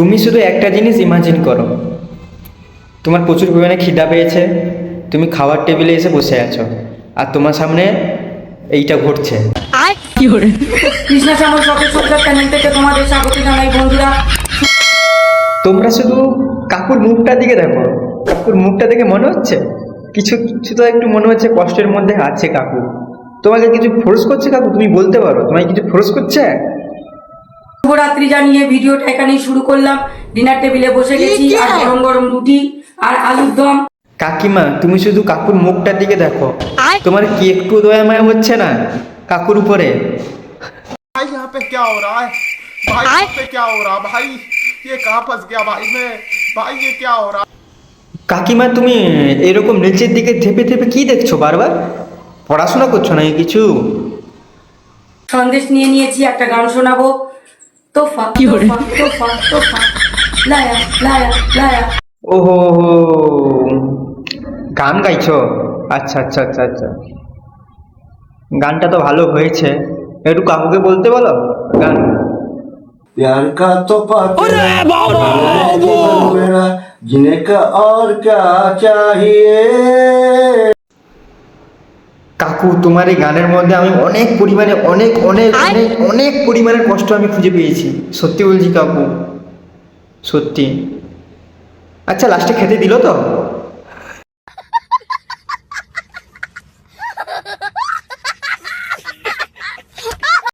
তুমি শুধু একটা জিনিস ইমাজিন করো, তোমার প্রচুর পরিমাণে খিদা পেয়েছে, তুমি খাওয়ার টেবিলে এসে বসে আছো আর তোমার সামনে এইটা ঘটছে। কৃষ্ণা শ্যামল শখের সজ্জার চ্যানেল থেকে তোমাদের স্বাগত জানাই বন্ধুরা। তোমরা শুধু কাকুর মুখটা দিকে দেখো, কাকুর মুখটা দেখে মনে হচ্ছে কিছু কিছু তো একটু মনে হচ্ছে কষ্টের মধ্যে আছে কাকু। তোমাকে কিছু ফোর্স করছে কাকু? তুমি বলতে পারো তোমাকে কিছু ফোর্স করছে? শুভরাত্রি জানিয়ে ভিডিওটা এখানেই শুরু করলাম। ডিনার টেবিলে বসে গেছি আর গরম গরম রুটি আর আলুর দম। কাকিমা তুমি শুধু কাকুর মুখটার দিকে দেখো, তোমার কি একটু দয়া মায়া হচ্ছে না কাকুর উপরে? भाई यहाँ पे क्या हो रहा है भाई? यहाँ पे क्या हो रहा है भाई? ये कहाँ फंस गया भाई मैं? भाई ये क्या हो रहा है? কাকিমা তুমি এরকম নিচের দিকে ধেপে ধেপে কি দেখছো বারবার? পড়াশোনা করছো নাকি কিছু? সন্দেশ নিয়ে নিয়েছি, একটা গান শোনাবো। তোফা তোফা তোফা তোফা লায়া লায়া লায়া। ওহো, গান গাইছো? আচ্ছা আচ্ছা আচ্ছা আচ্ছা, গানটা তো ভালো হয়েছে, একটু কাকুকে বলতে বলো গান। प्यार का तोहफा मेरा जीने का और क्या चाहिए। কাকু তোমার এই গানের মধ্যে আমি অনেক পরিমাণে অনেক অনেক অনেক অনেক পরিমাণের কষ্ট আমি খুঁজে পেয়েছি, সত্যি বলছি কাকু, সত্যি। আচ্ছা লাস্টে খেতে দিল তো?